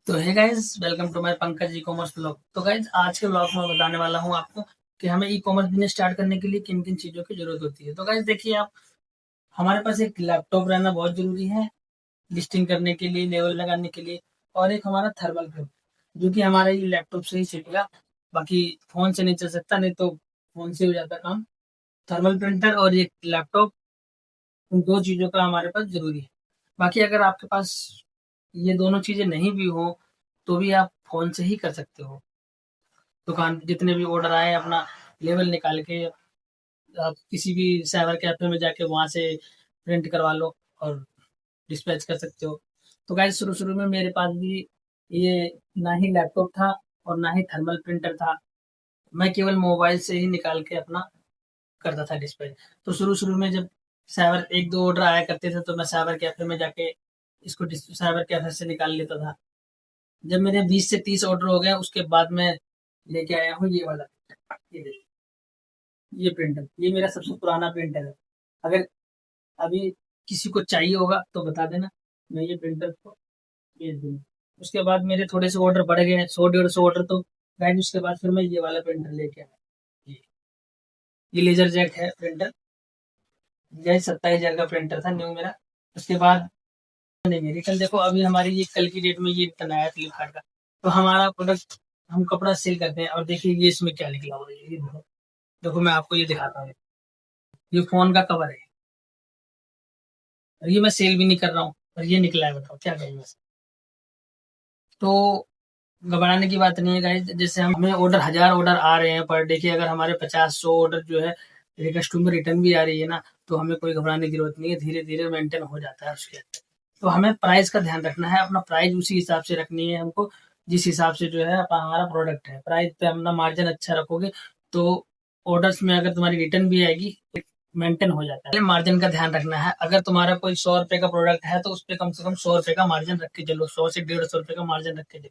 तो hey guys, welcome to my Pankaj e-commerce blog. तो guys, आज के ब्लॉग में बताने वाला हूँ आपको कि हमें ई कॉमर्स बिजनेस स्टार्ट करने के लिए किन किन चीज़ों की जरूरत होती है। तो गाइस देखिए, आप हमारे पास एक लैपटॉप रहना बहुत जरूरी है लिस्टिंग करने के लिए, लेवल लगाने के लिए, और एक हमारा थर्मल प्रिंट जो कि हमारा ये लैपटॉप से ही चलेगा, बाकी फ़ोन से नहीं चल सकता, नहीं तो फ़ोन से हो जाता काम। थर्मल प्रिंटर और एक लैपटॉप, उन दो चीज़ों का हमारे पास ज़रूरी है। बाकी अगर आपके पास ये दोनों चीज़ें नहीं भी हो तो भी आप फ़ोन से ही कर सकते हो। दुकान पे जितने भी ऑर्डर आए अपना लेवल निकाल के आप किसी भी साइबर कैफ़े में जाके वहाँ से प्रिंट करवा लो और डिस्पैच कर सकते हो। तो गाइस, शुरू-शुरू में मेरे पास भी ये ना ही लैपटॉप था और ना ही थर्मल प्रिंटर था। मैं केवल मोबाइल से ही निकाल के अपना करता था डिस्पैच। तो शुरू-शुरू में जब साइबर 1-2 ऑर्डर आया करते थे तो मैं साइबर कैफ़े में जाके इसको साइबर कैफ़े से निकाल लेता था। जब मेरे 20 से 30 ऑर्डर हो गए उसके बाद मैं लेके आया हूँ ये वाला। ये देखिए, ये प्रिंटर, ये मेरा सबसे पुराना प्रिंटर है। अगर अभी किसी को चाहिए होगा तो बता देना, मैं ये प्रिंटर को भेज दूँगा। उसके बाद मेरे थोड़े से ऑर्डर बढ़ गए, 100 डेढ़ 100 ऑर्डर, तो गाइस उसके बाद फिर मैं ये वाला प्रिंटर लेके आया। ये लेज़र जेट है प्रिंटर, यही 27,000 का प्रिंटर था न्यू मेरा। उसके बाद नहीं, रिटर्न देखो, अभी हमारी ये कल की डेट में ये रिटर्न आया फ्लिपकार्ट का। तो हमारा प्रोडक्ट, हम कपड़ा सेल करते हैं और देखिए ये इसमें क्या निकला हुआ है। ये देखो, देखो मैं आपको ये दिखाता हूँ। ये फ़ोन का कवर है और ये मैं सेल भी नहीं कर रहा हूँ और ये निकला है, बताओ क्या करूँ मैं इसका? तो घबराने की बात नहीं है गाइस। जैसे हमें ऑर्डर 1000 ऑर्डर आ रहे हैं पर डे के, अगर हमारे 50-100 ऑर्डर जो है कस्टमर रिटर्न भी आ रही है ना, तो हमें कोई घबराने की जरूरत नहीं है, धीरे धीरे मेंटेन हो जाता है उसके अंदर। तो हमें प्राइस का ध्यान रखना है, अपना प्राइस उसी हिसाब से रखनी है हमको, जिस हिसाब से जो है हमारा प्रोडक्ट है। प्राइस पे अपना मार्जिन अच्छा रखोगे तो ऑर्डर्स में अगर तुम्हारी रिटर्न भी आएगी, मेंटेन हो जाता है। मार्जिन का ध्यान रखना है, अगर तुम्हारा कोई 100 रुपए का प्रोडक्ट है तो उस पे कम से कम 100 रुपए का मार्जिन रख के चलो, 100 से 150 रुपए का मार्जिन रख के चलो।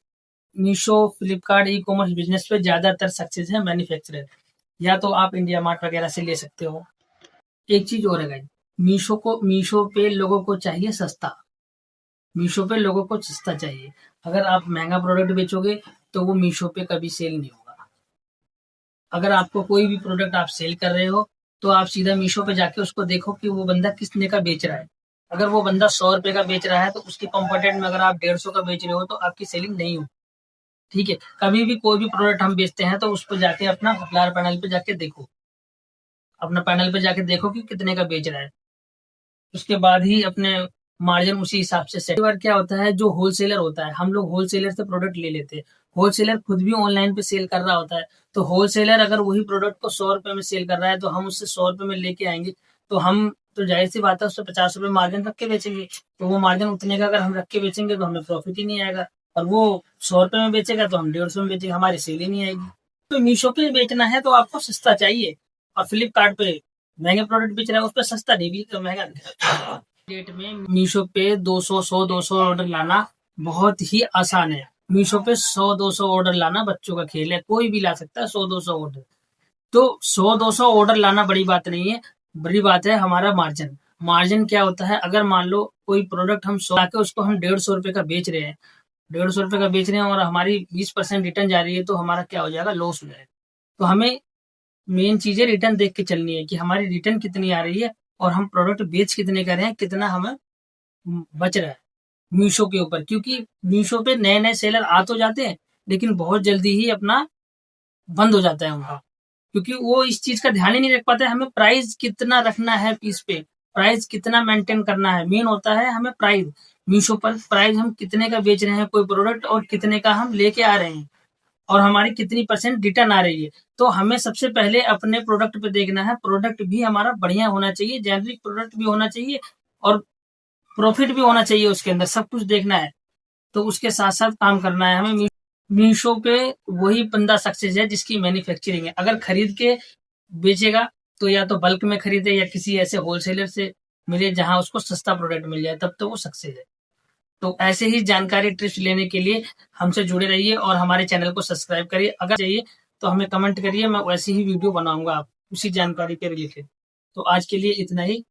Meesho, Flipkart e commerce business पे ज़्यादातर सक्सेस है मैन्युफैक्चरर, या तो आप इंडिया मार्ट वगैरह से ले सकते हो। एक चीज़ और है गाइस, मीशो पे लोगों को चाहिए सस्ता। मीशो पे लोगों को सस्ता चाहिए। अगर आप महँगा प्रोडक्ट बेचोगे तो वो मीशो पे कभी सेल नहीं होगा। अगर आपको कोई भी प्रोडक्ट आप सेल कर रहे हो तो आप सीधा मीशो पे जाके उसको देखो कि वो बंदा कितने का बेच रहा है। अगर वो बंदा 100 रुपए का बेच रहा है तो उसके कंपटीटर में अगर आप 150 का बेच रहे हो तो आपकी सेलिंग नहीं होगी। ठीक है? कभी भी कोई भी प्रोडक्ट हम बेचते हैं तो उस पे जाके अपना सप्लायर पैनल पे जाके देखो। अपना पैनल पे जाके देखो कि कितने का बेच रहा है। उसके बाद ही अपने मार्जिन उसी हिसाब से सेट। कई बार क्या होता है, जो होलसेलर होता है, हम लोग होलसेलर से प्रोडक्ट ले लेते हैं। होलसेलर खुद भी ऑनलाइन पे सेल कर रहा होता है। तो होलसेलर अगर वही प्रोडक्ट को 100 रुपए में सेल कर रहा है तो हम उससे 100 रुपए में लेके आएँगे, तो हम तो ज़ाहिर-सी बात है उससे 50 रुपए मार्जिन रख के बेचेंगे। तो वो मार्जिन उतने का अगर हम रख के बेचेंगे तो हमें प्रॉफिट ही नहीं आएगा, और वो 100 रुपए में बेचेगा तो हम 150 में बेचेंगे, हमारी सेल ही नहीं आएगी। तो मीशो पे बेचना है तो आपको सस्ता चाहिए, और फ्लिपकार्ट पे महँगे प्रोडक्ट बेच रहा है, उस पे सस्ता नहीं भी तो महँगा नहीं। डेट में मीशो पे 200, 100-200 ऑर्डर लाना बहुत ही आसान है। मीशो पे 100-200 ऑर्डर लाना बच्चों का खेल है, कोई भी ला सकता है 100-200 ऑर्डर। तो 100-200 ऑर्डर लाना बड़ी बात नहीं है, बड़ी बात है हमारा मार्जिन। मार्जिन क्या होता है, अगर मान लो कोई प्रोडक्ट हम 100 लाके उसको हम 150 रुपए का बेच रहे हैं, 150 रुपए का बेच रहे हैं और हमारी 20% रिटर्न जा रही है, तो हमारा क्या हो जाएगा, लॉस हो जाएगा। तो हमें मेन चीज़ है रिटर्न देख के चलनी है कि हमारी रिटर्न कितनी आ रही है और हम प्रोडक्ट बेच कितने का रहे हैं, कितना हमें बच रहा है मीशो के ऊपर। क्योंकि मीशो पे नए-नए सेलर आ तो जाते हैं, लेकिन बहुत जल्दी ही अपना बंद हो जाता है उनका। क्योंकि वो इस चीज़ का ध्यान ही नहीं रख पाते, हमें प्राइस कितना रखना है पीस पे, प्राइस कितना मेंटेन करना है, मेन होता है हमें प्राइस। मीशो पर प्राइस हम कितने का बेच रहे हैं कोई प्रोडक्ट और कितने का हम लेके आ रहे हैं, और हमारी कितनी परसेंट रिटर्न आ रही है। तो हमें सबसे पहले अपने प्रोडक्ट पे देखना है, प्रोडक्ट भी हमारा बढ़िया होना चाहिए, जेनेरिक प्रोडक्ट भी होना चाहिए और प्रॉफिट भी होना चाहिए उसके अंदर, सब कुछ देखना है। तो उसके साथ-साथ काम करना है हमें। मीशो पे वही बंदा सक्सेस है जिसकी मैन्युफैक्चरिंग है। अगर खरीद के बेचेगा तो या तो बल्क में खरीदे या किसी ऐसे होलसेलर से मिले जहाँ उसको सस्ता प्रोडक्ट मिल जाए, तब तो वो सक्सेस है। तो ऐसे ही जानकारी टिप्स लेने के लिए हमसे जुड़े रहिए और हमारे चैनल को सब्सक्राइब करिए। अगर चाहिए तो हमें कमेंट करिए, मैं वैसी ही वीडियो बनाऊँगा आप उसी जानकारी के रिलेटेड। तो आज के लिए इतना ही।